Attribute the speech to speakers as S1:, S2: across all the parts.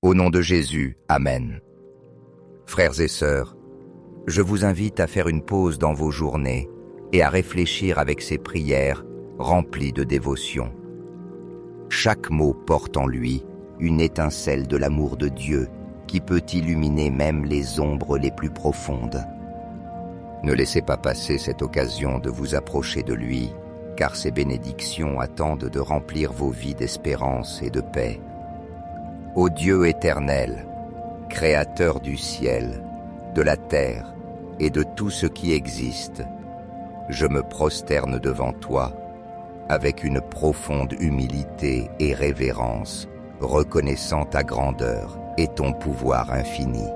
S1: Au nom de Jésus, Amen. Frères et sœurs, je vous invite à faire une pause dans vos journées et à réfléchir avec ces prières remplies de dévotion. Chaque mot porte en lui une étincelle de l'amour de Dieu qui peut illuminer même les ombres les plus profondes. Ne laissez pas passer cette occasion de vous approcher de lui, car ses bénédictions attendent de remplir vos vies d'espérance et de paix. Ô Dieu éternel, Créateur du ciel, de la terre et de tout ce qui existe, je me prosterne devant toi avec une profonde humilité et révérence, reconnaissant ta grandeur et ton pouvoir infini.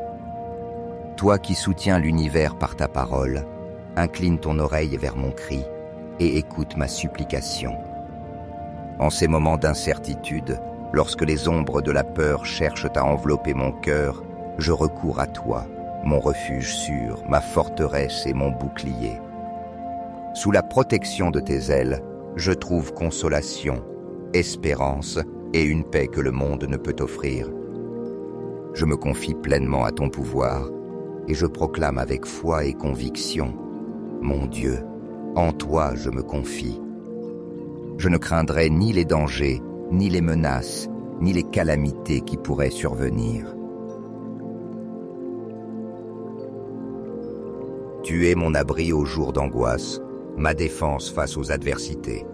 S1: Toi qui soutiens l'univers par ta parole, incline ton oreille vers mon cri et écoute ma supplication. En ces moments d'incertitude, lorsque les ombres de la peur cherchent à envelopper mon cœur, je recours à toi, mon refuge sûr, ma forteresse et mon bouclier. Sous la protection de tes ailes, je trouve consolation, espérance et une paix que le monde ne peut offrir. Je me confie pleinement à ton pouvoir et je proclame avec foi et conviction, mon Dieu, en toi je me confie. Je ne craindrai ni les dangers, ni les menaces, ni les calamités qui pourraient survenir. Tu es mon abri aux jours d'angoisse, ma défense face aux adversités.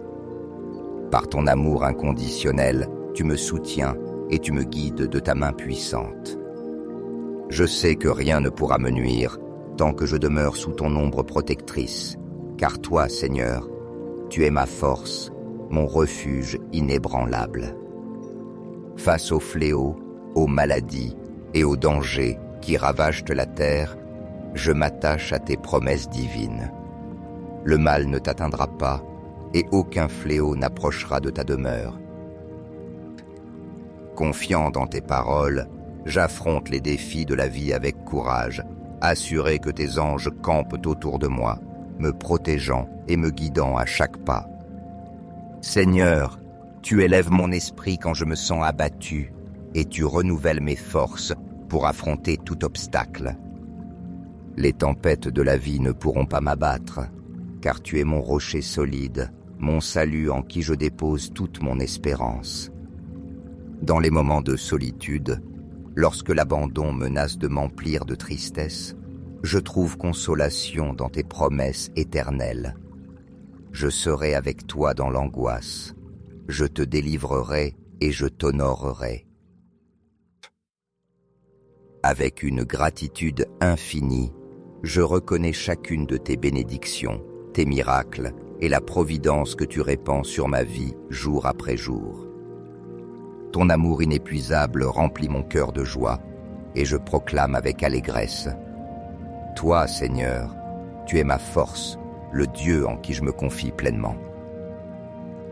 S1: Par ton amour inconditionnel, tu me soutiens et tu me guides de ta main puissante. Je sais que rien ne pourra me nuire tant que je demeure sous ton ombre protectrice, car toi, Seigneur, tu es ma force, mon refuge inébranlable. Face aux fléaux, aux maladies et aux dangers qui ravagent la terre, je m'attache à tes promesses divines. Le mal ne t'atteindra pas et aucun fléau n'approchera de ta demeure. Confiant dans tes paroles, j'affronte les défis de la vie avec courage, assuré que tes anges campent autour de moi, me protégeant et me guidant à chaque pas. Seigneur, tu élèves mon esprit quand je me sens abattu et tu renouvelles mes forces pour affronter tout obstacle. Les tempêtes de la vie ne pourront pas m'abattre, car tu es mon rocher solide, mon salut en qui je dépose toute mon espérance. Dans les moments de solitude, lorsque l'abandon menace de m'emplir de tristesse, je trouve consolation dans tes promesses éternelles. Je serai avec toi dans l'angoisse, je te délivrerai et je t'honorerai. Avec une gratitude infinie, je reconnais chacune de tes bénédictions, tes miracles et la providence que tu répands sur ma vie jour après jour. Ton amour inépuisable remplit mon cœur de joie et je proclame avec allégresse. Toi, Seigneur, tu es ma force, le Dieu en qui je me confie pleinement.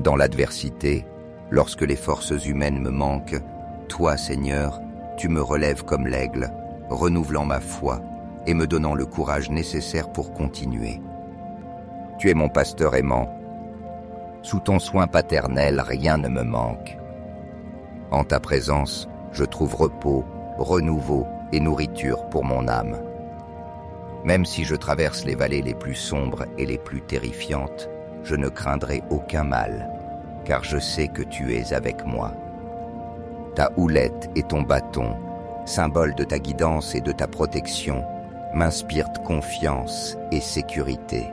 S1: Dans l'adversité, lorsque les forces humaines me manquent, toi, Seigneur, tu me relèves comme l'aigle, renouvelant ma foi et me donnant le courage nécessaire pour continuer. Tu es mon pasteur aimant. Sous ton soin paternel, rien ne me manque. En ta présence, je trouve repos, renouveau et nourriture pour mon âme. Même si je traverse les vallées les plus sombres et les plus terrifiantes, je ne craindrai aucun mal, car je sais que tu es avec moi. Ta houlette et ton bâton, symbole de ta guidance et de ta protection, m'inspirent confiance et sécurité.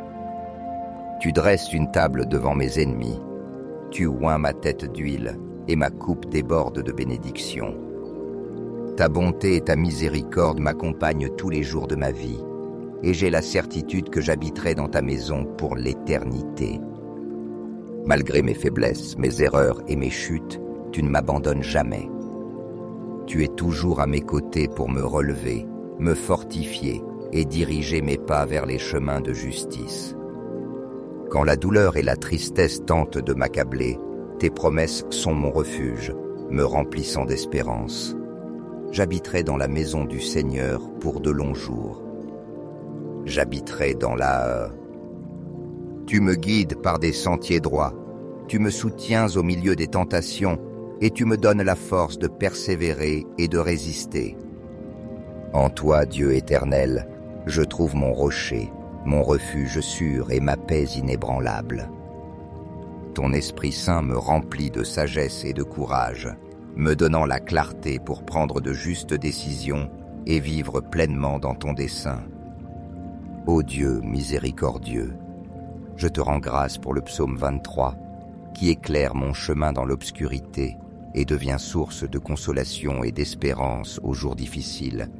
S1: Tu dresses une table devant mes ennemis, tu oins ma tête d'huile et ma coupe déborde de bénédictions. Ta bonté et ta miséricorde m'accompagnent tous les jours de ma vie, et j'ai la certitude que j'habiterai dans ta maison pour l'éternité. Malgré mes faiblesses, mes erreurs et mes chutes, tu ne m'abandonnes jamais. Tu es toujours à mes côtés pour me relever, me fortifier et diriger mes pas vers les chemins de justice. Quand la douleur et la tristesse tentent de m'accabler, tes promesses sont mon refuge, me remplissant d'espérance. J'habiterai dans la maison du Seigneur pour de longs jours. J'habiterai dans la... Tu me guides par des sentiers droits, tu me soutiens au milieu des tentations et tu me donnes la force de persévérer et de résister. En toi, Dieu éternel, je trouve mon rocher, mon refuge sûr et ma paix inébranlable. Ton Esprit Saint me remplit de sagesse et de courage, me donnant la clarté pour prendre de justes décisions et vivre pleinement dans ton dessein. Ô Dieu miséricordieux, je te rends grâce pour le psaume 23, qui éclaire mon chemin dans l'obscurité et devient source de consolation et d'espérance aux jours difficiles.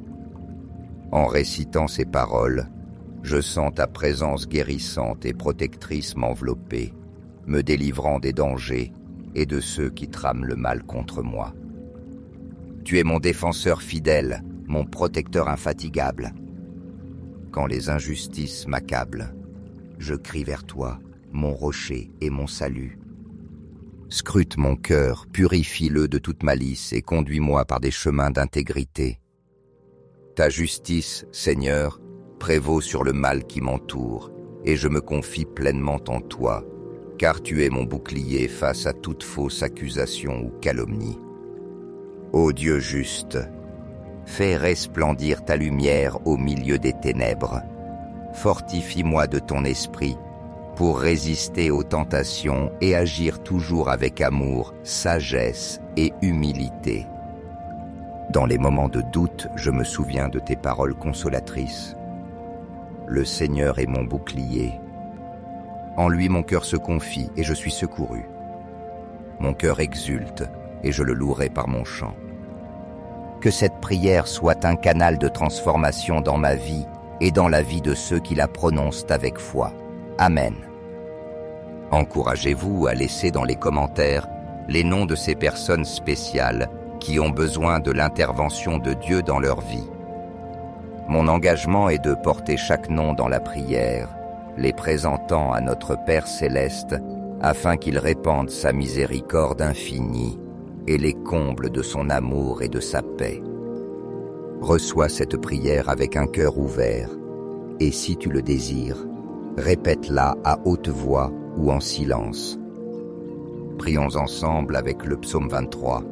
S1: En récitant ces paroles, je sens ta présence guérissante et protectrice m'envelopper, me délivrant des dangers et de ceux qui trament le mal contre moi. Tu es mon défenseur fidèle, mon protecteur infatigable. Quand les injustices m'accablent, je crie vers toi, mon rocher et mon salut. Scrute mon cœur, purifie-le de toute malice et conduis-moi par des chemins d'intégrité. Ta justice, Seigneur, prévaut sur le mal qui m'entoure, et je me confie pleinement en toi, car tu es mon bouclier face à toute fausse accusation ou calomnie. Ô Dieu juste, fais resplendir ta lumière au milieu des ténèbres. Fortifie-moi de ton esprit pour résister aux tentations et agir toujours avec amour, sagesse et humilité. Dans les moments de doute, je me souviens de tes paroles consolatrices. Le Seigneur est mon bouclier. En lui mon cœur se confie et je suis secouru. Mon cœur exulte et je le louerai par mon chant. Que cette prière soit un canal de transformation dans ma vie et dans la vie de ceux qui la prononcent avec foi. Amen. Encouragez-vous à laisser dans les commentaires les noms de ces personnes spéciales qui ont besoin de l'intervention de Dieu dans leur vie. Mon engagement est de porter chaque nom dans la prière, les présentant à notre Père céleste, afin qu'il répande sa miséricorde infinie et les comble de son amour et de sa paix. Reçois cette prière avec un cœur ouvert, et si tu le désires, répète-la à haute voix ou en silence. Prions ensemble avec le psaume 23.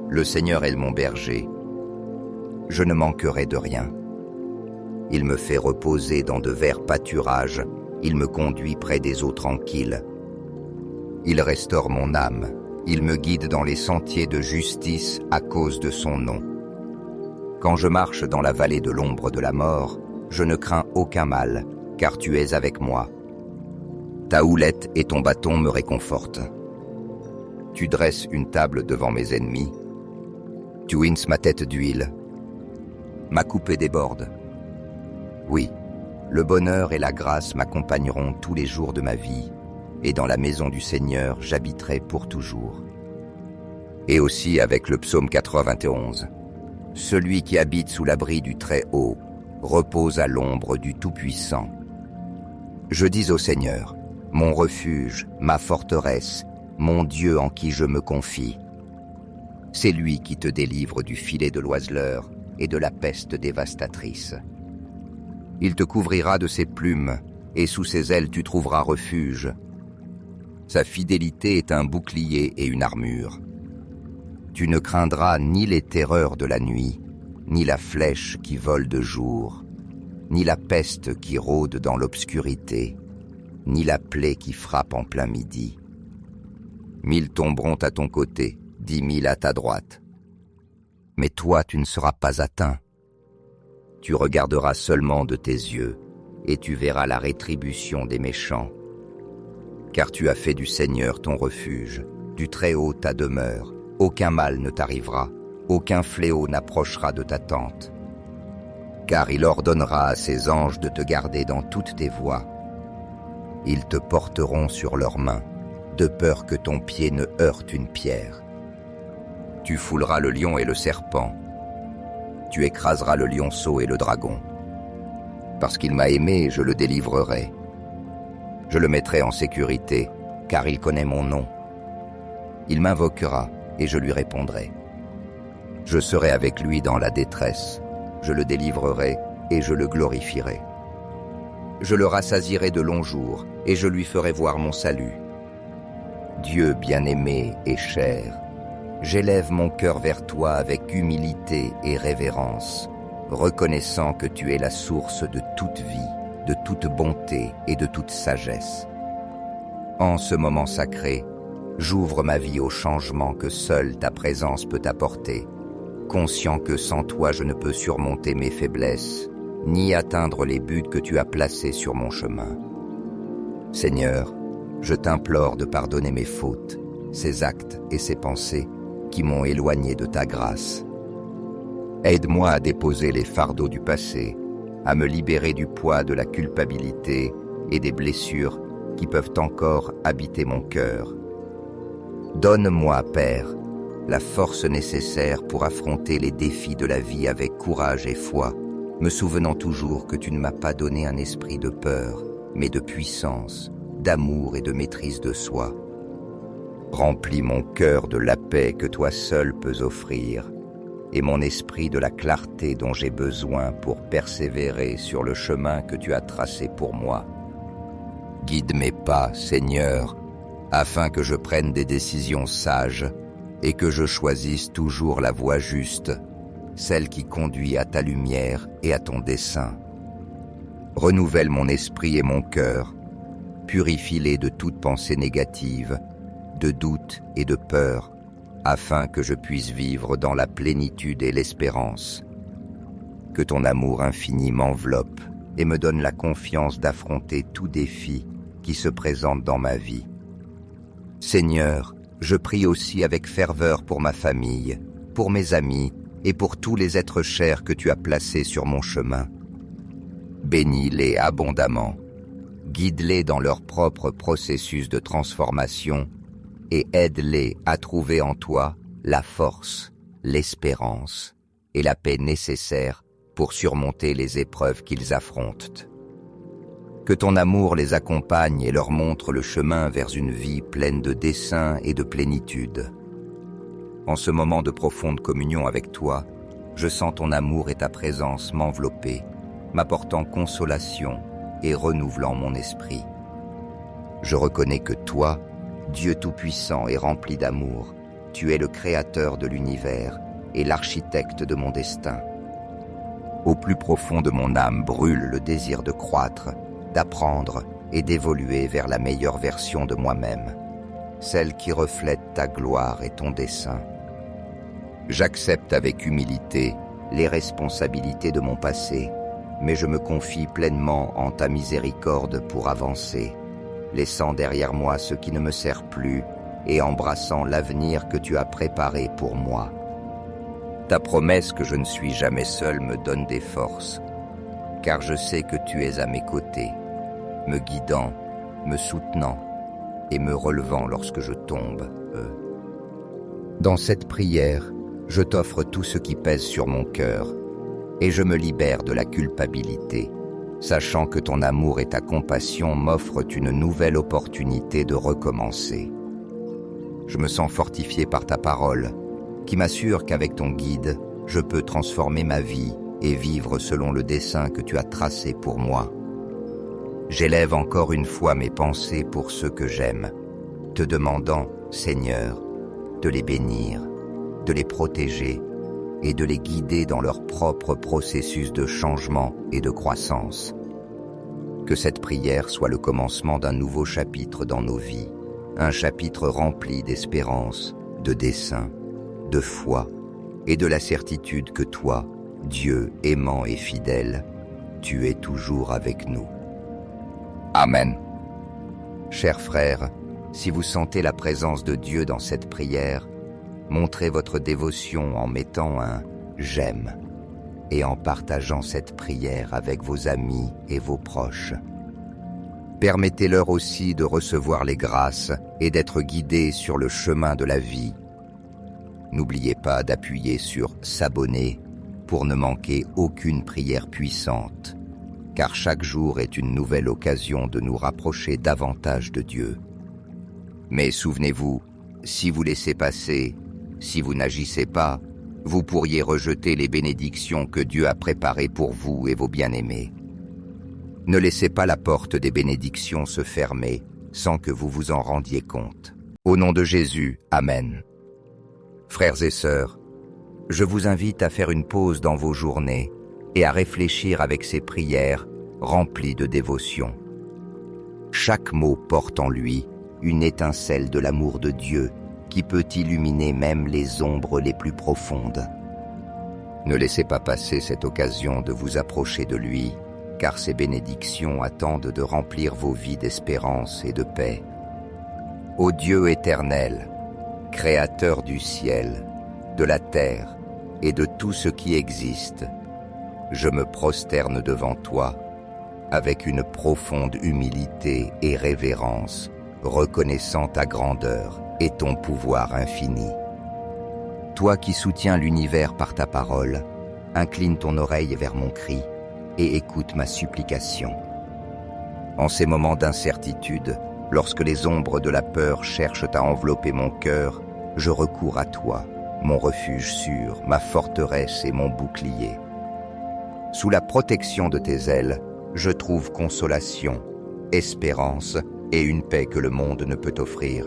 S1: Le Seigneur est mon berger. Je ne manquerai de rien. Il me fait reposer dans de verts pâturages. Il me conduit près des eaux tranquilles. Il restaure mon âme. Il me guide dans les sentiers de justice à cause de son nom. Quand je marche dans la vallée de l'ombre de la mort, je ne crains aucun mal, car tu es avec moi. Ta houlette et ton bâton me réconfortent. Tu dresses une table devant mes ennemis. Tu oinces ma tête d'huile. Ma coupée déborde. Oui, le bonheur et la grâce m'accompagneront tous les jours de ma vie, et dans la maison du Seigneur, j'habiterai pour toujours. Et aussi avec le psaume 91. Celui qui habite sous l'abri du Très-Haut repose à l'ombre du Tout-Puissant. Je dis au Seigneur, mon refuge, ma forteresse, mon Dieu en qui je me confie. C'est lui qui te délivre du filet de l'oiseleur et de la peste dévastatrice. Il te couvrira de ses plumes, et sous ses ailes tu trouveras refuge. Sa fidélité est un bouclier et une armure. Tu ne craindras ni les terreurs de la nuit, ni la flèche qui vole de jour, ni la peste qui rôde dans l'obscurité, ni la plaie qui frappe en plein midi. 1000 tomberont à ton côté, 10 000 à ta droite. Mais toi, tu ne seras pas atteint. Tu regarderas seulement de tes yeux, et tu verras la rétribution des méchants. Car tu as fait du Seigneur ton refuge, du Très-Haut ta demeure. Aucun mal ne t'arrivera, aucun fléau n'approchera de ta tente. Car il ordonnera à ses anges de te garder dans toutes tes voies. Ils te porteront sur leurs mains, de peur que ton pied ne heurte une pierre. Tu fouleras le lion et le serpent. Tu écraseras le lionceau et le dragon. Parce qu'il m'a aimé, je le délivrerai. Je le mettrai en sécurité, car il connaît mon nom. Il m'invoquera, et je lui répondrai. Je serai avec lui dans la détresse. Je le délivrerai, et je le glorifierai. Je le rassasierai de longs jours, et je lui ferai voir mon salut. Dieu bien-aimé et cher, j'élève mon cœur vers toi avec humilité et révérence, reconnaissant que tu es la source de toute vie, de toute bonté et de toute sagesse. En ce moment sacré, j'ouvre ma vie au changement que seule ta présence peut apporter, conscient que sans toi je ne peux surmonter mes faiblesses, ni atteindre les buts que tu as placés sur mon chemin. Seigneur, je t'implore de pardonner mes fautes, ces actes et ces pensées qui m'ont éloigné de ta grâce. Aide-moi à déposer les fardeaux du passé, à me libérer du poids de la culpabilité et des blessures qui peuvent encore habiter mon cœur. Donne-moi, Père, la force nécessaire pour affronter les défis de la vie avec courage et foi, me souvenant toujours que tu ne m'as pas donné un esprit de peur, mais de puissance, d'amour et de maîtrise de soi. Remplis mon cœur de la paix que toi seul peux offrir, et mon esprit de la clarté dont j'ai besoin pour persévérer sur le chemin que tu as tracé pour moi. Guide mes pas, Seigneur, afin que je prenne des décisions sages et que je choisisse toujours la voie juste, celle qui conduit à ta lumière et à ton dessein. Renouvelle mon esprit et mon cœur, purifie-les de toute pensée négative, de doute et de peur, afin que je puisse vivre dans la plénitude et l'espérance. Que ton amour infini m'enveloppe et me donne la confiance d'affronter tout défi qui se présente dans ma vie. Seigneur, je prie aussi avec ferveur pour ma famille, pour mes amis et pour tous les êtres chers que tu as placés sur mon chemin. Bénis-les abondamment, guide-les dans leur propre processus de transformation et aide-les à trouver en toi la force, l'espérance et la paix nécessaires pour surmonter les épreuves qu'ils affrontent. Que ton amour les accompagne et leur montre le chemin vers une vie pleine de dessein et de plénitude. En ce moment de profonde communion avec toi, je sens ton amour et ta présence m'envelopper, m'apportant consolation et renouvelant mon esprit. Je reconnais que toi, Dieu Tout-Puissant et rempli d'amour, tu es le Créateur de l'univers et l'architecte de mon destin. Au plus profond de mon âme brûle le désir de croître, d'apprendre et d'évoluer vers la meilleure version de moi-même, celle qui reflète ta gloire et ton dessein. J'accepte avec humilité les responsabilités de mon passé, mais je me confie pleinement en ta miséricorde pour avancer, laissant derrière moi ce qui ne me sert plus et embrassant l'avenir que tu as préparé pour moi. Ta promesse que je ne suis jamais seul me donne des forces, car je sais que tu es à mes côtés, me guidant, me soutenant et me relevant lorsque je tombe. Dans cette prière, je t'offre tout ce qui pèse sur mon cœur et je me libère de la culpabilité, sachant que ton amour et ta compassion m'offrent une nouvelle opportunité de recommencer. Je me sens fortifié par ta parole, qui m'assure qu'avec ton guide, je peux transformer ma vie et vivre selon le dessein que tu as tracé pour moi. J'élève encore une fois mes pensées pour ceux que j'aime, te demandant, Seigneur, de les bénir, de les protéger et de les guider dans leur propre processus de changement et de croissance. Que cette prière soit le commencement d'un nouveau chapitre dans nos vies, un chapitre rempli d'espérance, de dessein, de foi et de la certitude que toi, Dieu aimant et fidèle, tu es toujours avec nous. Amen. Chers frères, si vous sentez la présence de Dieu dans cette prière, montrez votre dévotion en mettant un « j'aime » et en partageant cette prière avec vos amis et vos proches. Permettez-leur aussi de recevoir les grâces et d'être guidés sur le chemin de la vie. N'oubliez pas d'appuyer sur « s'abonner » pour ne manquer aucune prière puissante, car chaque jour est une nouvelle occasion de nous rapprocher davantage de Dieu. Mais souvenez-vous, si vous laissez passer, si vous n'agissez pas, vous pourriez rejeter les bénédictions que Dieu a préparées pour vous et vos bien-aimés. Ne laissez pas la porte des bénédictions se fermer sans que vous vous en rendiez compte. Au nom de Jésus, Amen. Frères et sœurs, je vous invite à faire une pause dans vos journées et à réfléchir avec ces prières remplies de dévotion. Chaque mot porte en lui une étincelle de l'amour de Dieu qui peut illuminer même les ombres les plus profondes. Ne laissez pas passer cette occasion de vous approcher de lui, car ses bénédictions attendent de remplir vos vies d'espérance et de paix. Ô Dieu éternel, Créateur du ciel, de la terre et de tout ce qui existe, je me prosterne devant toi avec une profonde humilité et révérence, reconnaissant ta grandeur et ton pouvoir infini. Toi qui soutiens l'univers par ta parole, incline ton oreille vers mon cri et écoute ma supplication. En ces moments d'incertitude, lorsque les ombres de la peur cherchent à envelopper mon cœur, je recours à toi, mon refuge sûr, ma forteresse et mon bouclier. Sous la protection de tes ailes, je trouve consolation, espérance et une paix que le monde ne peut offrir.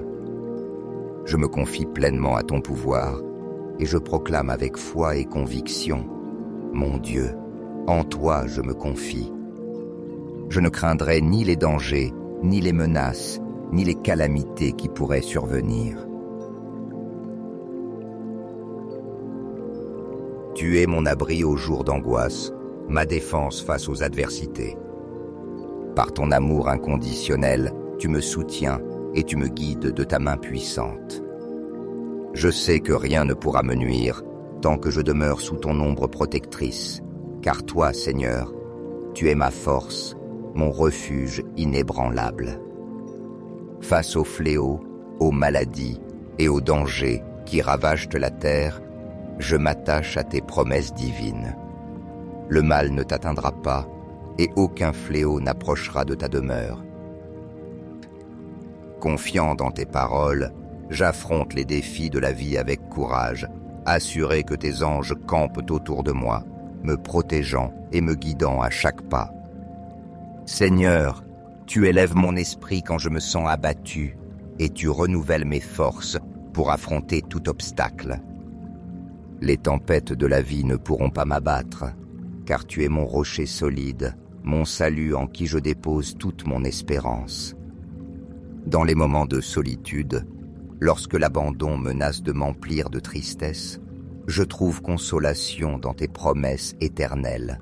S1: Je me confie pleinement à ton pouvoir et je proclame avec foi et conviction, mon Dieu, en toi je me confie. Je ne craindrai ni les dangers, ni les menaces, ni les calamités qui pourraient survenir. Tu es mon abri aux jours d'angoisse, ma défense face aux adversités. Par ton amour inconditionnel, tu me soutiens et tu me guides de ta main puissante. Je sais que rien ne pourra me nuire tant que je demeure sous ton ombre protectrice, car toi, Seigneur, tu es ma force, mon refuge inébranlable. Face aux fléaux, aux maladies et aux dangers qui ravagent la terre, je m'attache à tes promesses divines. Le mal ne t'atteindra pas et aucun fléau n'approchera de ta demeure. Confiant dans tes paroles, j'affronte les défis de la vie avec courage, assuré que tes anges campent autour de moi, me protégeant et me guidant à chaque pas. Seigneur, tu élèves mon esprit quand je me sens abattu et tu renouvelles mes forces pour affronter tout obstacle. Les tempêtes de la vie ne pourront pas m'abattre, car tu es mon rocher solide, mon salut en qui je dépose toute mon espérance. Dans les moments de solitude, lorsque l'abandon menace de m'emplir de tristesse, je trouve consolation dans tes promesses éternelles.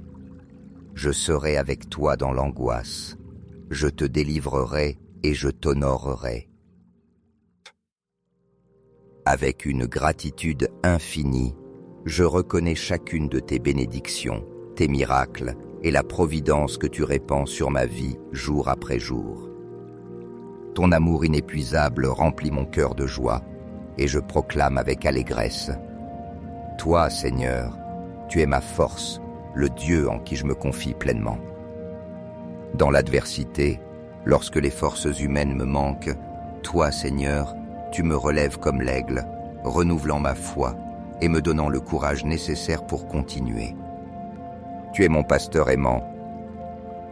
S1: Je serai avec toi dans l'angoisse, je te délivrerai et je t'honorerai. Avec une gratitude infinie, je reconnais chacune de tes bénédictions, tes miracles et la providence que tu répands sur ma vie jour après jour. Ton amour inépuisable remplit mon cœur de joie et je proclame avec allégresse. Toi, Seigneur, tu es ma force, le Dieu en qui je me confie pleinement. Dans l'adversité, lorsque les forces humaines me manquent, toi, Seigneur, tu me relèves comme l'aigle, renouvelant ma foi et me donnant le courage nécessaire pour continuer. Tu es mon pasteur aimant.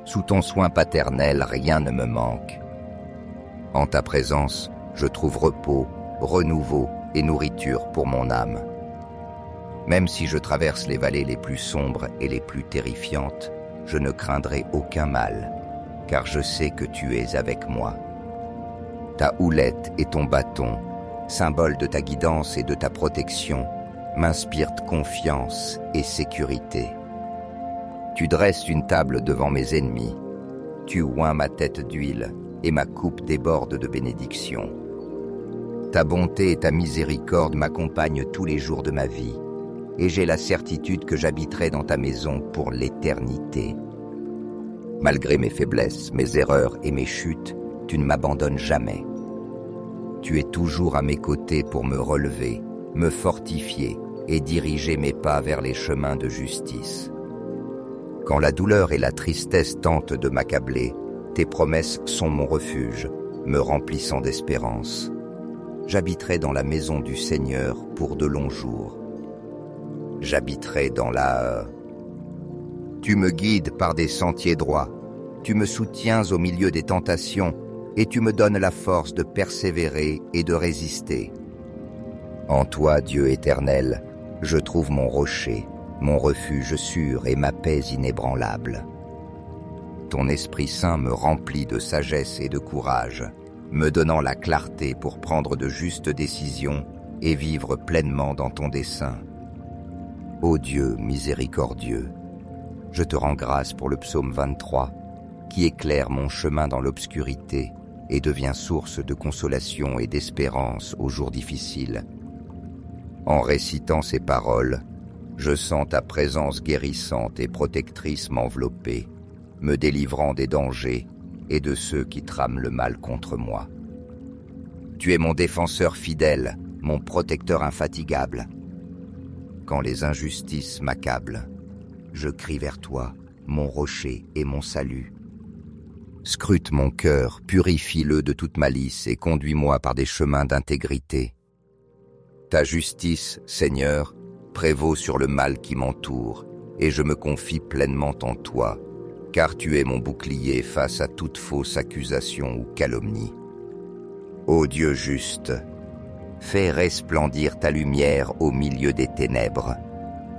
S1: Sous ton soin paternel, rien ne me manque. En ta présence, je trouve repos, renouveau et nourriture pour mon âme. Même si je traverse les vallées les plus sombres et les plus terrifiantes, je ne craindrai aucun mal, car je sais que tu es avec moi. Ta houlette et ton bâton, symbole de ta guidance et de ta protection, m'inspirent confiance et sécurité. Tu dresses une table devant mes ennemis, tu oins ma tête d'huile et ma coupe déborde de bénédictions. Ta bonté et ta miséricorde m'accompagnent tous les jours de ma vie, et j'ai la certitude que j'habiterai dans ta maison pour l'éternité. Malgré mes faiblesses, mes erreurs et mes chutes, tu ne m'abandonnes jamais. Tu es toujours à mes côtés pour me relever, me fortifier et diriger mes pas vers les chemins de justice. Quand la douleur et la tristesse tentent de m'accabler, tes promesses sont mon refuge, me remplissant d'espérance. J'habiterai dans la maison du Seigneur pour de longs jours. J'habiterai dans la... Tu me guides par des sentiers droits, tu me soutiens au milieu des tentations et tu me donnes la force de persévérer et de résister. En toi, Dieu éternel, je trouve mon rocher, mon refuge sûr et ma paix inébranlable. Ton Esprit Saint me remplit de sagesse et de courage, me donnant la clarté pour prendre de justes décisions et vivre pleinement dans ton dessein. Ô Dieu miséricordieux, je te rends grâce pour le psaume 23, qui éclaire mon chemin dans l'obscurité et devient source de consolation et d'espérance aux jours difficiles. En récitant ces paroles, je sens ta présence guérissante et protectrice m'envelopper, me délivrant des dangers et de ceux qui trament le mal contre moi. Tu es mon défenseur fidèle, mon protecteur infatigable. Quand les injustices m'accablent, je crie vers toi, mon rocher et mon salut. Scrute mon cœur, purifie-le de toute malice et conduis-moi par des chemins d'intégrité. Ta justice, Seigneur, prévaut sur le mal qui m'entoure, et je me confie pleinement en toi, car tu es mon bouclier face à toute fausse accusation ou calomnie. Ô Dieu juste, fais resplendir ta lumière au milieu des ténèbres.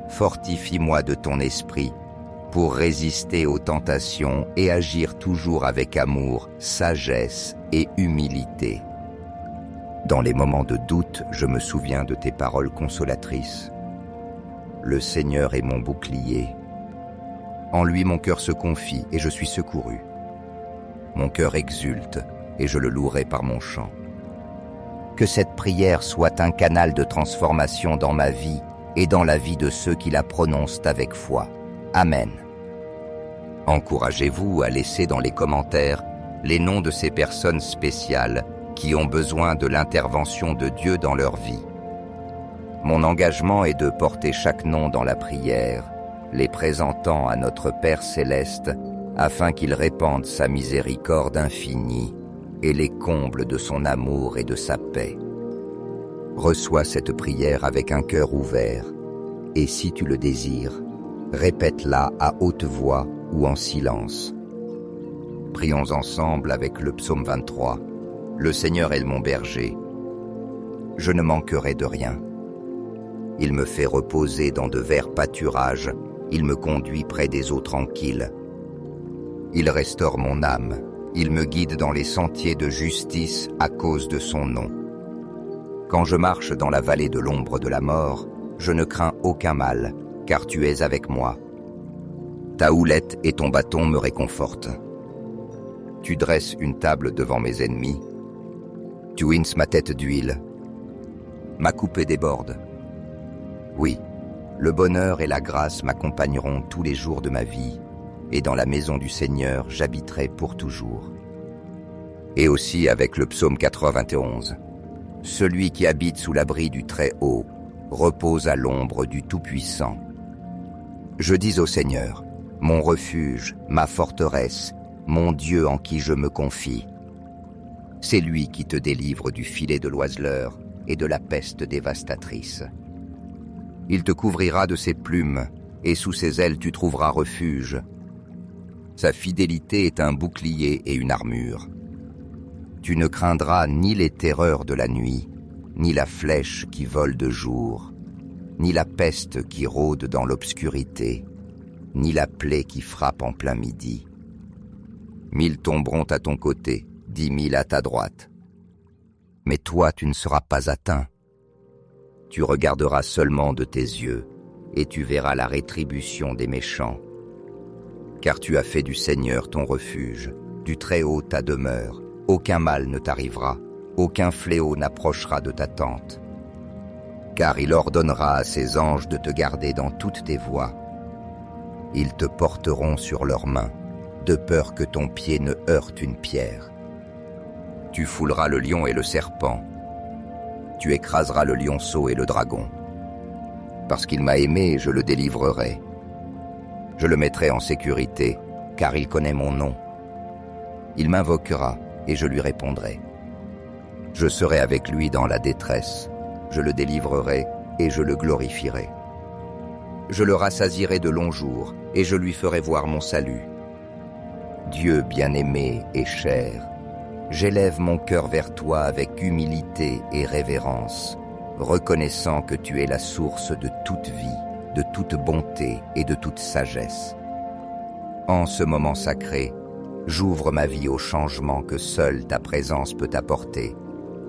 S1: Fortifie-moi de ton esprit pour résister aux tentations et agir toujours avec amour, sagesse et humilité. Dans les moments de doute, je me souviens de tes paroles consolatrices. Le Seigneur est mon bouclier. En lui mon cœur se confie et je suis secouru. Mon cœur exulte et je le louerai par mon chant. Que cette prière soit un canal de transformation dans ma vie et dans la vie de ceux qui la prononcent avec foi. Amen. Encouragez-vous à laisser dans les commentaires les noms de ces personnes spéciales qui ont besoin de l'intervention de Dieu dans leur vie. Mon engagement est de porter chaque nom dans la prière, les présentant à notre Père céleste, afin qu'il répande sa miséricorde infinie et les comble de son amour et de sa paix. Reçois cette prière avec un cœur ouvert, et si tu le désires, répète-la à haute voix ou en silence. Prions ensemble avec le psaume 23. Le Seigneur est mon berger. Je ne manquerai de rien. Il me fait reposer dans de verts pâturages, il me conduit près des eaux tranquilles. Il restaure mon âme, il me guide dans les sentiers de justice à cause de son nom. Quand je marche dans la vallée de l'ombre de la mort, je ne crains aucun mal, car tu es avec moi. Ta houlette et ton bâton me réconfortent. Tu dresses une table devant mes ennemis. Tu oinces ma tête d'huile. Ma coupée déborde. Oui, le bonheur et la grâce m'accompagneront tous les jours de ma vie, et dans la maison du Seigneur, j'habiterai pour toujours. Et aussi avec le psaume 91. Celui qui habite sous l'abri du Très-Haut repose à l'ombre du Tout-Puissant. Je dis au Seigneur, mon refuge, ma forteresse, mon Dieu en qui je me confie. C'est lui qui te délivre du filet de l'oiseleur et de la peste dévastatrice. Il te couvrira de ses plumes, et sous ses ailes tu trouveras refuge. Sa fidélité est un bouclier et une armure. Tu ne craindras ni les terreurs de la nuit, ni la flèche qui vole de jour, ni la peste qui rôde dans l'obscurité, ni la plaie qui frappe en plein midi. 1000 tomberont à ton côté, 10 000 à ta droite. Mais toi, tu ne seras pas atteint. Tu regarderas seulement de tes yeux, et tu verras la rétribution des méchants. Car tu as fait du Seigneur ton refuge, du Très-Haut ta demeure. Aucun mal ne t'arrivera, aucun fléau n'approchera de ta tente. Car il ordonnera à ses anges de te garder dans toutes tes voies. Ils te porteront sur leurs mains, de peur que ton pied ne heurte une pierre. Tu fouleras le lion et le serpent. Tu écraseras le lionceau et le dragon. Parce qu'il m'a aimé, je le délivrerai. Je le mettrai en sécurité, car il connaît mon nom. Il m'invoquera, et je lui répondrai. Je serai avec lui dans la détresse, je le délivrerai et je le glorifierai. Je le rassasierai de longs jours et je lui ferai voir mon salut. Dieu bien-aimé et cher, j'élève mon cœur vers toi avec humilité et révérence. reconnaissant que tu es la source de toute vie, de toute bonté et de toute sagesse. En ce moment sacré, j'ouvre ma vie au changement que seule ta présence peut apporter,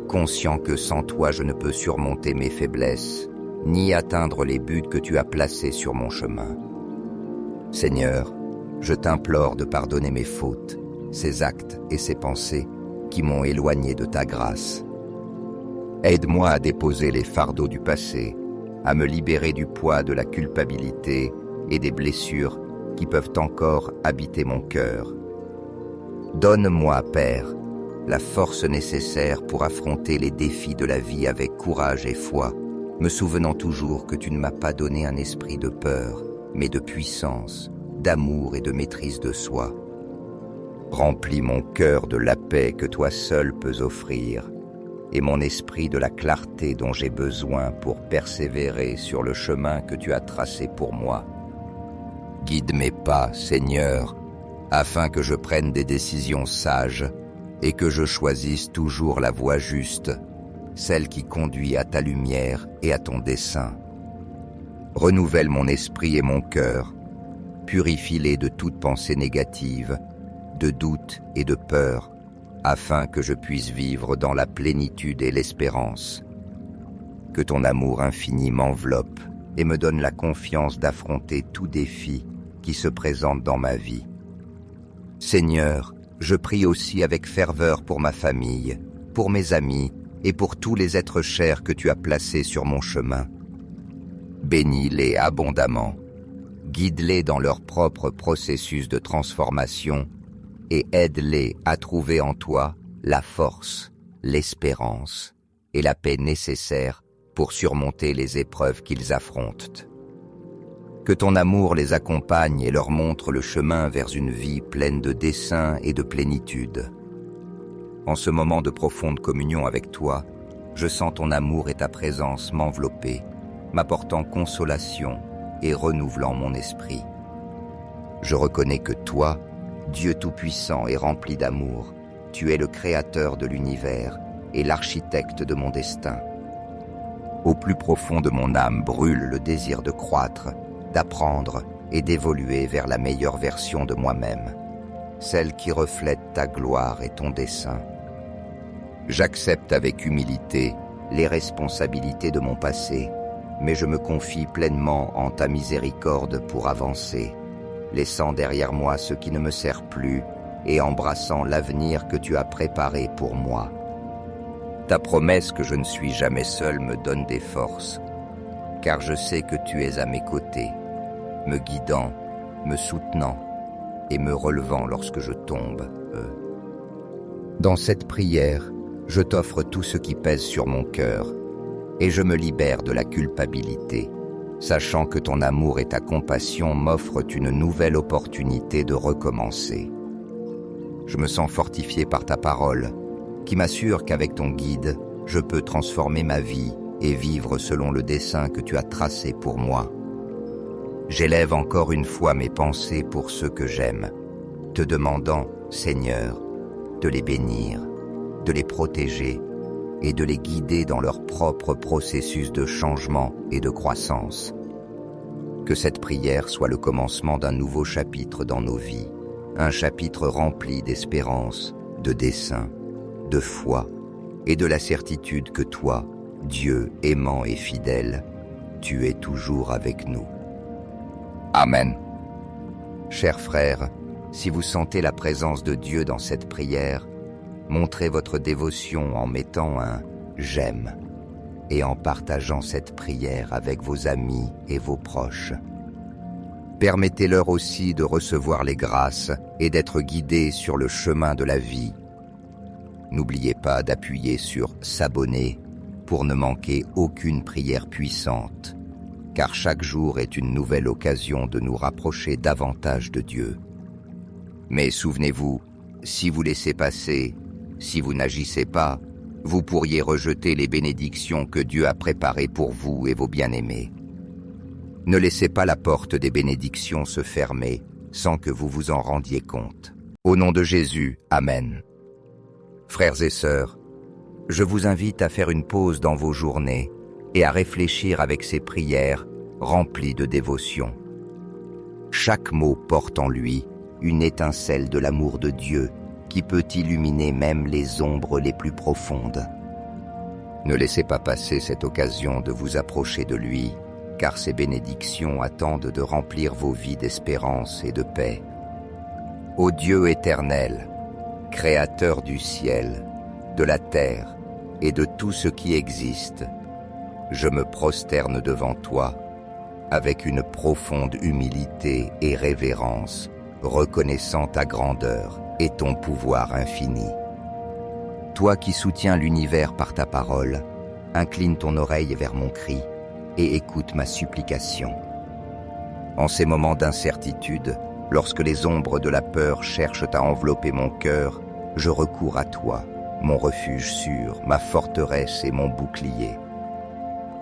S1: conscient que sans toi je ne peux surmonter mes faiblesses, ni atteindre les buts que tu as placés sur mon chemin. Seigneur, je t'implore de pardonner mes fautes, ces actes et ces pensées qui m'ont éloigné de ta grâce. Aide-moi à déposer les fardeaux du passé, à me libérer du poids de la culpabilité et des blessures qui peuvent encore habiter mon cœur. Donne-moi, Père, la force nécessaire pour affronter les défis de la vie avec courage et foi, me souvenant toujours que tu ne m'as pas donné un esprit de peur, mais de puissance, d'amour et de maîtrise de soi. Remplis mon cœur de la paix que toi seul peux offrir, et mon esprit de la clarté dont j'ai besoin pour persévérer sur le chemin que tu as tracé pour moi. Guide mes pas, Seigneur, afin que je prenne des décisions sages et que je choisisse toujours la voie juste, celle qui conduit à ta lumière et à ton dessein. Renouvelle mon esprit et mon cœur, purifie-les de toute pensée négative, de doute et de peur, afin que je puisse vivre dans la plénitude et l'espérance. Que ton amour infini m'enveloppe et me donne la confiance d'affronter tout défi qui se présente dans ma vie. Seigneur, je prie aussi avec ferveur pour ma famille, pour mes amis et pour tous les êtres chers que tu as placés sur mon chemin. Bénis-les abondamment, guide-les dans leur propre processus de transformation et aide-les à trouver en toi la force, l'espérance et la paix nécessaires pour surmonter les épreuves qu'ils affrontent. Que ton amour les accompagne et leur montre le chemin vers une vie pleine de dessein et de plénitude. En ce moment de profonde communion avec toi, je sens ton amour et ta présence m'envelopper, m'apportant consolation et renouvelant mon esprit. Je reconnais que toi, Dieu Tout-Puissant et rempli d'amour, tu es le Créateur de l'univers et l'architecte de mon destin. Au plus profond de mon âme brûle le désir de croître, d'apprendre et d'évoluer vers la meilleure version de moi-même, celle qui reflète ta gloire et ton dessein. J'accepte avec humilité les responsabilités de mon passé, mais je me confie pleinement en ta miséricorde pour avancer, laissant derrière moi ce qui ne me sert plus et embrassant l'avenir que tu as préparé pour moi. Ta promesse que je ne suis jamais seul me donne des forces, car je sais que tu es à mes côtés, me guidant, me soutenant et me relevant lorsque je tombe. Dans cette prière, je t'offre tout ce qui pèse sur mon cœur et je me libère de la culpabilité, sachant que ton amour et ta compassion m'offrent une nouvelle opportunité de recommencer. Je me sens fortifié par ta parole, qui m'assure qu'avec ton guide, je peux transformer ma vie et vivre selon le dessein que tu as tracé pour moi. J'élève encore une fois mes pensées pour ceux que j'aime, te demandant, Seigneur, de les bénir, de les protéger et de les guider dans leur propre processus de changement et de croissance. Que cette prière soit le commencement d'un nouveau chapitre dans nos vies, un chapitre rempli d'espérance, de dessein, de foi et de la certitude que toi, Dieu aimant et fidèle, tu es toujours avec nous. Amen. Chers frères, si vous sentez la présence de Dieu dans cette prière, montrez votre dévotion en mettant un « j'aime » et en partageant cette prière avec vos amis et vos proches. Permettez-leur aussi de recevoir les grâces et d'être guidés sur le chemin de la vie. N'oubliez pas d'appuyer sur « s'abonner » pour ne manquer aucune prière puissante, car chaque jour est une nouvelle occasion de nous rapprocher davantage de Dieu. Mais souvenez-vous, si vous laissez passer, si vous n'agissez pas, vous pourriez rejeter les bénédictions que Dieu a préparées pour vous et vos bien-aimés. Ne laissez pas la porte des bénédictions se fermer sans que vous vous en rendiez compte. Au nom de Jésus, Amen. Frères et sœurs, je vous invite à faire une pause dans vos journées et à réfléchir avec ses prières remplies de dévotion. Chaque mot porte en lui une étincelle de l'amour de Dieu qui peut illuminer même les ombres les plus profondes. Ne laissez pas passer cette occasion de vous approcher de lui, car ses bénédictions attendent de remplir vos vies d'espérance et de paix. Ô Dieu éternel, Créateur du ciel, de la terre et de tout ce qui existe, je me prosterne devant toi avec une profonde humilité et révérence, reconnaissant ta grandeur et ton pouvoir infini. Toi qui soutiens l'univers par ta parole, incline ton oreille vers mon cri et écoute ma supplication. En ces moments d'incertitude, lorsque les ombres de la peur cherchent à envelopper mon cœur, je recours à toi, mon refuge sûr, ma forteresse et mon bouclier.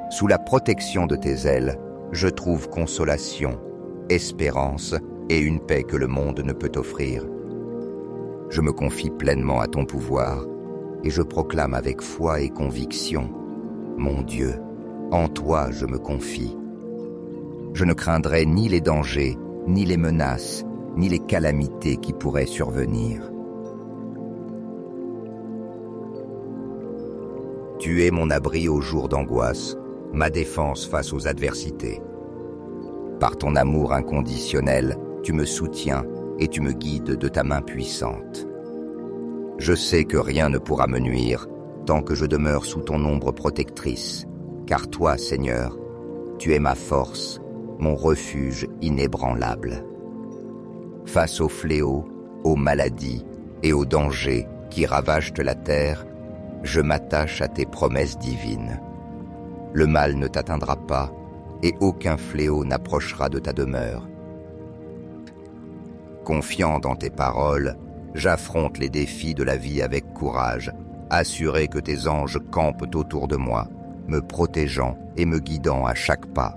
S1: Sous la protection de tes ailes, je trouve consolation, espérance et une paix que le monde ne peut offrir. Je me confie pleinement à ton pouvoir et je proclame avec foi et conviction, mon Dieu, en toi je me confie. Je ne craindrai ni les dangers, ni les menaces, ni les calamités qui pourraient survenir. Tu es mon abri aux jours d'angoisse, ma défense face aux adversités. Par ton amour inconditionnel, tu me soutiens et tu me guides de ta main puissante. Je sais que rien ne pourra me nuire tant que je demeure sous ton ombre protectrice, car toi, Seigneur, tu es ma force, mon refuge inébranlable. Face aux fléaux, aux maladies et aux dangers qui ravagent la terre, je m'attache à tes promesses divines. Le mal ne t'atteindra pas et aucun fléau n'approchera de ta demeure. Confiant dans tes paroles, j'affronte les défis de la vie avec courage, assuré que tes anges campent autour de moi, me protégeant et me guidant à chaque pas.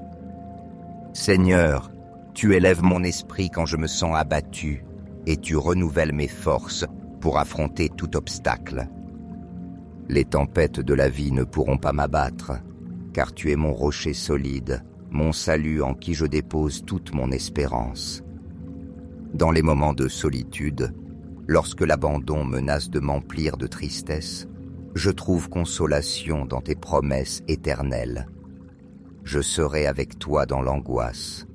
S1: Seigneur, tu élèves mon esprit quand je me sens abattu et tu renouvelles mes forces pour affronter tout obstacle. Les tempêtes de la vie ne pourront pas m'abattre, car tu es mon rocher solide, mon salut en qui je dépose toute mon espérance. Dans les moments de solitude, lorsque l'abandon menace de m'emplir de tristesse, je trouve consolation dans tes promesses éternelles. Je serai avec toi dans l'angoisse,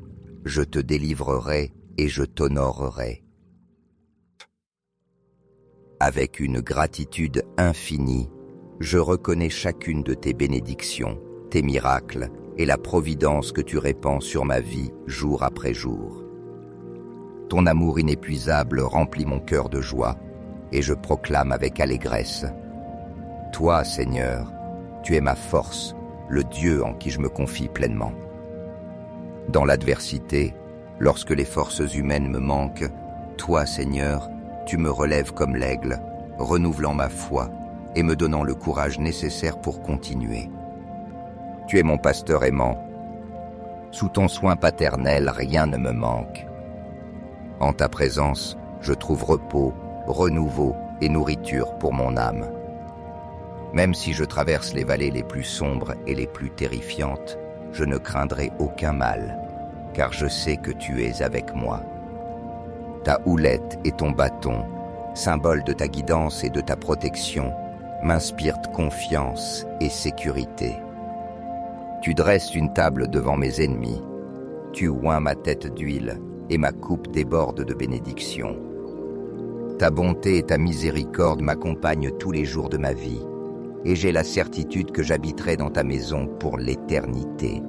S1: je te délivrerai et je t'honorerai. Avec une gratitude infinie, je reconnais chacune de tes bénédictions, tes miracles et la providence que tu répands sur ma vie jour après jour. Ton amour inépuisable remplit mon cœur de joie et je proclame avec allégresse. Toi, Seigneur, tu es ma force, le Dieu en qui je me confie pleinement. Dans l'adversité, lorsque les forces humaines me manquent, toi, Seigneur, tu me relèves comme l'aigle, renouvelant ma foi et me donnant le courage nécessaire pour continuer. Tu es mon pasteur aimant. Sous ton soin paternel, rien ne me manque. En ta présence, je trouve repos, renouveau et nourriture pour mon âme. Même si je traverse les vallées les plus sombres et les plus terrifiantes, je ne craindrai aucun mal, car je sais que tu es avec moi. Ta houlette et ton bâton, symbole de ta guidance et de ta protection, m'inspirent confiance et sécurité. Tu dresses une table devant mes ennemis, tu oins ma tête d'huile et ma coupe déborde de bénédictions. Ta bonté et ta miséricorde m'accompagnent tous les jours de ma vie, et j'ai la certitude que j'habiterai dans ta maison pour l'éternité.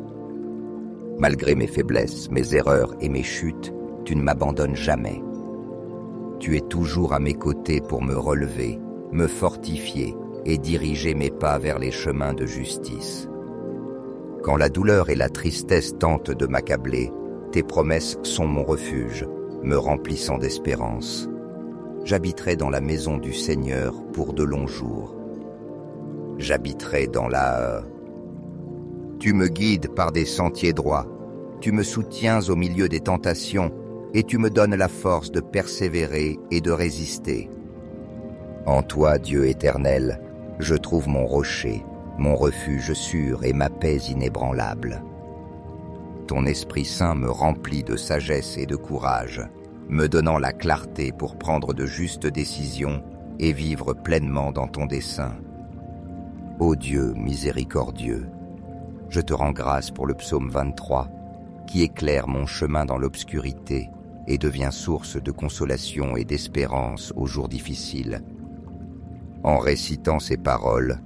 S1: Malgré mes faiblesses, mes erreurs et mes chutes, tu ne m'abandonnes jamais. Tu es toujours à mes côtés pour me relever, me fortifier et diriger mes pas vers les chemins de justice. Quand la douleur et la tristesse tentent de m'accabler, tes promesses sont mon refuge, me remplissant d'espérance. J'habiterai dans la maison du Seigneur pour de longs jours. J'habiterai dans la... Tu me guides par des sentiers droits, tu me soutiens au milieu des tentations et tu me donnes la force de persévérer et de résister. En toi, Dieu éternel, je trouve mon rocher, mon refuge sûr et ma paix inébranlable. Ton Esprit Saint me remplit de sagesse et de courage, me donnant la clarté pour prendre de justes décisions et vivre pleinement dans ton dessein. Ô Dieu miséricordieux, je te rends grâce pour le psaume 23, qui éclaire mon chemin dans l'obscurité et devient source de consolation et d'espérance aux jours difficiles. En récitant ces paroles,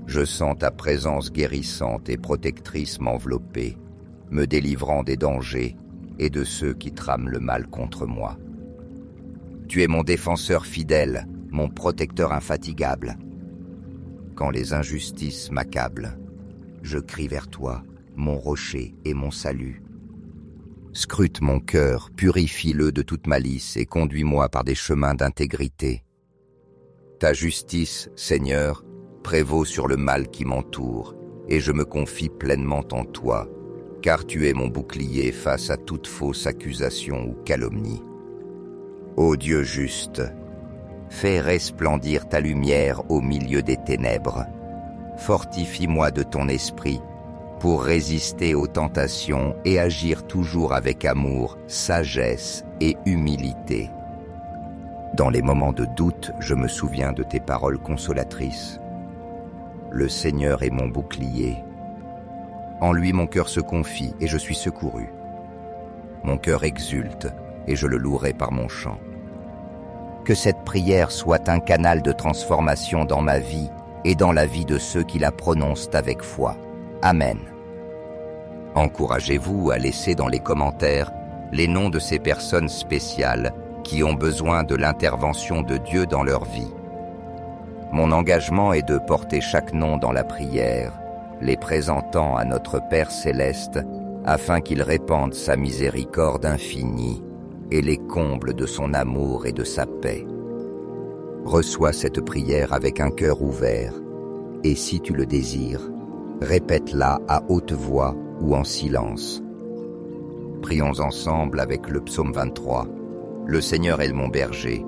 S1: je sens ta présence guérissante et protectrice m'envelopper, me délivrant des dangers et de ceux qui trament le mal contre moi. Tu es mon défenseur fidèle, mon protecteur infatigable. Quand les injustices m'accablent, je crie vers toi, mon rocher et mon salut. Scrute mon cœur, purifie-le de toute malice et conduis-moi par des chemins d'intégrité. Ta justice, Seigneur, prévaut sur le mal qui m'entoure, et je me confie pleinement en toi, car tu es mon bouclier face à toute fausse accusation ou calomnie. Ô Dieu juste, fais resplendir ta lumière au milieu des ténèbres. Fortifie-moi de ton esprit pour résister aux tentations et agir toujours avec amour, sagesse et humilité. Dans les moments de doute, je me souviens de tes paroles consolatrices. Le Seigneur est mon bouclier. En lui mon cœur se confie et je suis secouru. Mon cœur exulte et je le louerai par mon chant. Que cette prière soit un canal de transformation dans ma vie et dans la vie de ceux qui la prononcent avec foi. Amen. Encouragez-vous à laisser dans les commentaires les noms de ces personnes spéciales qui ont besoin de l'intervention de Dieu dans leur vie. Mon engagement est de porter chaque nom dans la prière, les présentant à notre Père céleste, afin qu'il répande sa miséricorde infinie et les comble de son amour et de sa paix. Reçois cette prière avec un cœur ouvert, et si tu le désires, répète-la à haute voix ou en silence. Prions ensemble avec le psaume 23. Le Seigneur est mon berger.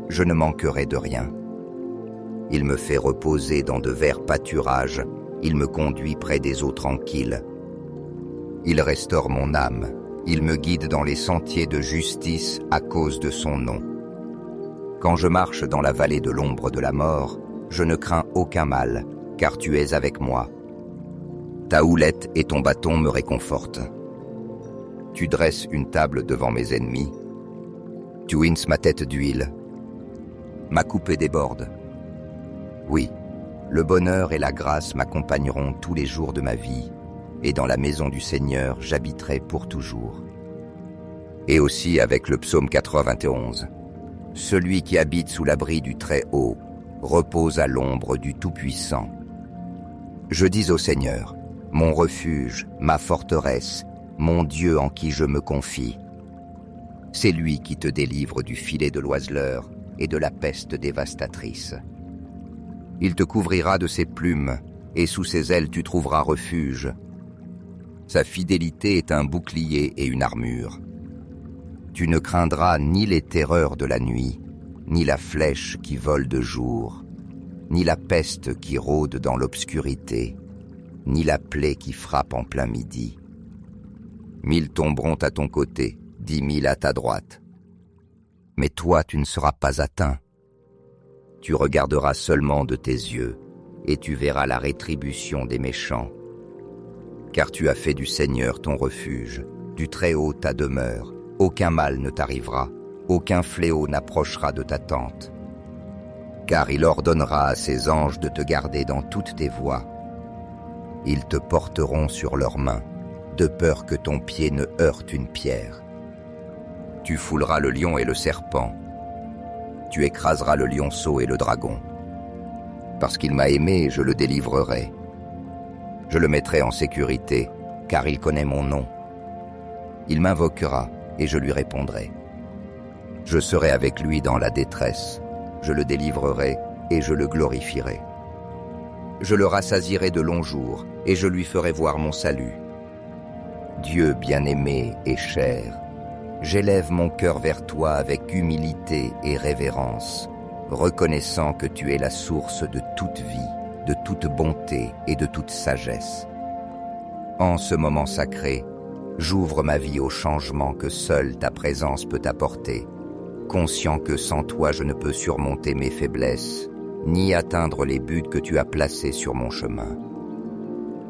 S1: Je ne manquerai de rien. Il me fait reposer dans de verts pâturages. Il me conduit près des eaux tranquilles. Il restaure mon âme. Il me guide dans les sentiers de justice à cause de son nom. Quand je marche dans la vallée de l'ombre de la mort, je ne crains aucun mal, car tu es avec moi. Ta houlette et ton bâton me réconfortent. Tu dresses une table devant mes ennemis. Tu oinces ma tête d'huile. Ma coupée déborde. Oui, le bonheur et la grâce m'accompagneront tous les jours de ma vie, et dans la maison du Seigneur, j'habiterai pour toujours. Et aussi avec le psaume 91. Celui qui habite sous l'abri du Très-Haut repose à l'ombre du Tout-Puissant. Je dis au Seigneur, mon refuge, ma forteresse, mon Dieu en qui je me confie. C'est lui qui te délivre du filet de l'oiseleur et de la peste dévastatrice. Il te couvrira de ses plumes, et sous ses ailes tu trouveras refuge. Sa fidélité est un bouclier et une armure. Tu ne craindras ni les terreurs de la nuit, ni la flèche qui vole de jour, ni la peste qui rôde dans l'obscurité, ni la plaie qui frappe en plein midi. 1000 tomberont à ton côté, 10 000 à ta droite. Mais toi, tu ne seras pas atteint. Tu regarderas seulement de tes yeux, et tu verras la rétribution des méchants. Car tu as fait du Seigneur ton refuge, du Très-Haut ta demeure. Aucun mal ne t'arrivera, aucun fléau n'approchera de ta tente. Car il ordonnera à ses anges de te garder dans toutes tes voies. Ils te porteront sur leurs mains, de peur que ton pied ne heurte une pierre. Tu fouleras le lion et le serpent. Tu écraseras le lionceau et le dragon. Parce qu'il m'a aimé, je le délivrerai. Je le mettrai en sécurité, car il connaît mon nom. Il m'invoquera, et je lui répondrai. Je serai avec lui dans la détresse. Je le délivrerai, et je le glorifierai. Je le rassasierai de longs jours, et je lui ferai voir mon salut. Dieu bien-aimé et cher, j'élève mon cœur vers toi avec humilité et révérence, reconnaissant que tu es la source de toute vie, de toute bonté et de toute sagesse. En ce moment sacré, j'ouvre ma vie au changement que seule ta présence peut apporter, conscient que sans toi je ne peux surmonter mes faiblesses, ni atteindre les buts que tu as placés sur mon chemin.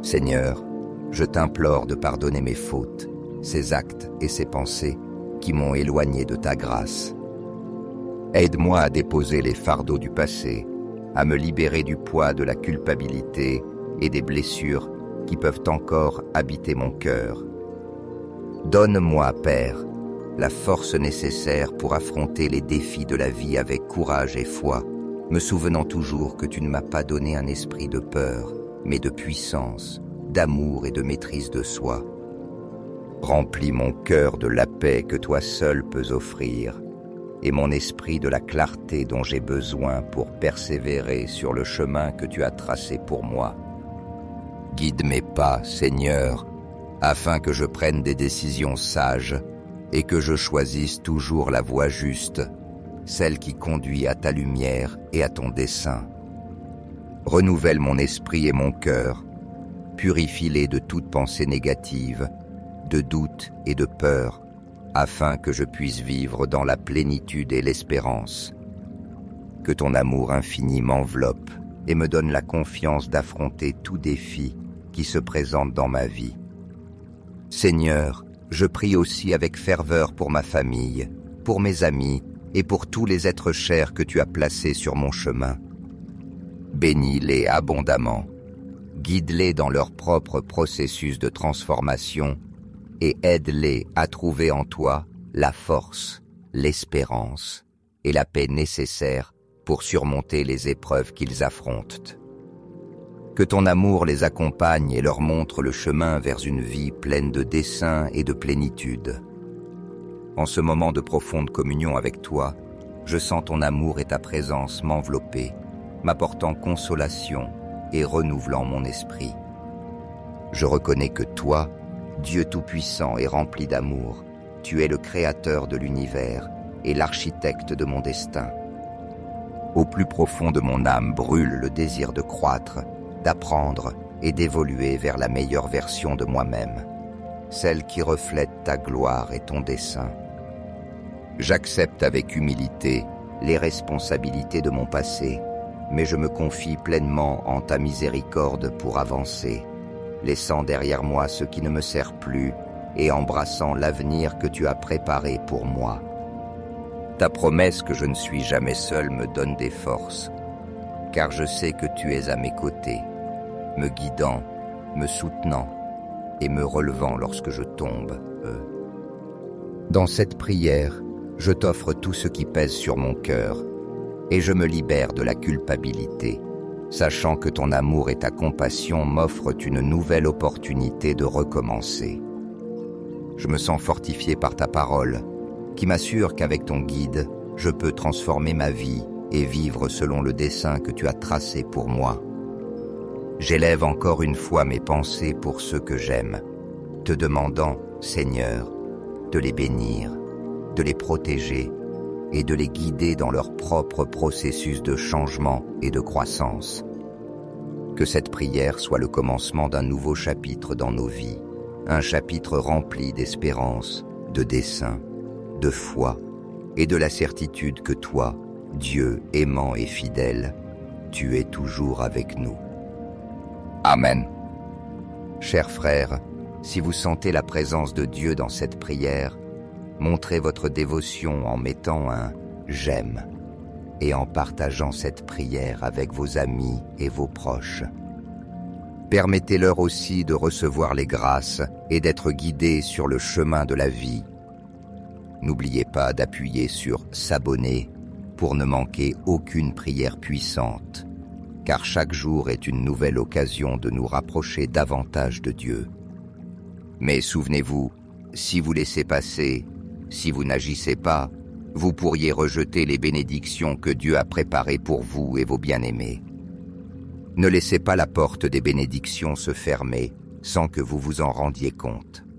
S1: Seigneur, je t'implore de pardonner mes fautes, ces actes et ces pensées qui m'ont éloigné de ta grâce. Aide-moi à déposer les fardeaux du passé, à me libérer du poids de la culpabilité et des blessures qui peuvent encore habiter mon cœur. Donne-moi, Père, la force nécessaire pour affronter les défis de la vie avec courage et foi, me souvenant toujours que tu ne m'as pas donné un esprit de peur, mais de puissance, d'amour et de maîtrise de soi. Remplis mon cœur de la paix que toi seul peux offrir, et mon esprit de la clarté dont j'ai besoin pour persévérer sur le chemin que tu as tracé pour moi. Guide mes pas, Seigneur, afin que je prenne des décisions sages et que je choisisse toujours la voie juste, celle qui conduit à ta lumière et à ton dessein. Renouvelle mon esprit et mon cœur, purifie-les de toute pensée négative, de doute et de peur, afin que je puisse vivre dans la plénitude et l'espérance. Que ton amour infini m'enveloppe et me donne la confiance d'affronter tout défi qui se présente dans ma vie. Seigneur, je prie aussi avec ferveur pour ma famille, pour mes amis et pour tous les êtres chers que tu as placés sur mon chemin. Bénis-les abondamment, guide-les dans leur propre processus de transformation et aide-les à trouver en toi la force, l'espérance et la paix nécessaires pour surmonter les épreuves qu'ils affrontent. Que ton amour les accompagne et leur montre le chemin vers une vie pleine de dessein et de plénitude. En ce moment de profonde communion avec toi, je sens ton amour et ta présence m'envelopper, m'apportant consolation et renouvelant mon esprit. Je reconnais que toi, Dieu tout-puissant et rempli d'amour, tu es le créateur de l'univers et l'architecte de mon destin. Au plus profond de mon âme brûle le désir de croître, d'apprendre et d'évoluer vers la meilleure version de moi-même, celle qui reflète ta gloire et ton dessein. J'accepte avec humilité les responsabilités de mon passé, mais je me confie pleinement en ta miséricorde pour avancer, laissant derrière moi ce qui ne me sert plus et embrassant l'avenir que tu as préparé pour moi. Ta promesse que je ne suis jamais seul me donne des forces, car je sais que tu es à mes côtés, me guidant, me soutenant et me relevant lorsque je tombe. Dans cette prière, je t'offre tout ce qui pèse sur mon cœur et je me libère de la culpabilité, sachant que ton amour et ta compassion m'offrent une nouvelle opportunité de recommencer. Je me sens fortifié par ta parole, qui m'assure qu'avec ton guide, je peux transformer ma vie et vivre selon le dessein que tu as tracé pour moi. J'élève encore une fois mes pensées pour ceux que j'aime, te demandant, Seigneur, de les bénir, de les protéger et de les guider dans leur propre processus de changement et de croissance. Que cette prière soit le commencement d'un nouveau chapitre dans nos vies, un chapitre rempli d'espérance, de dessein, de foi et de la certitude que toi, Dieu aimant et fidèle, tu es toujours avec nous. Amen. Chers frères, si vous sentez la présence de Dieu dans cette prière, montrez votre dévotion en mettant un « j'aime » et en partageant cette prière avec vos amis et vos proches. Permettez-leur aussi de recevoir les grâces et d'être guidés sur le chemin de la vie. N'oubliez pas d'appuyer sur « s'abonner » pour ne manquer aucune prière puissante, car chaque jour est une nouvelle occasion de nous rapprocher davantage de Dieu. Mais souvenez-vous, si vous laissez passer, si vous n'agissez pas, vous pourriez rejeter les bénédictions que Dieu a préparées pour vous et vos bien-aimés. Ne laissez pas la porte des bénédictions se fermer sans que vous vous en rendiez compte.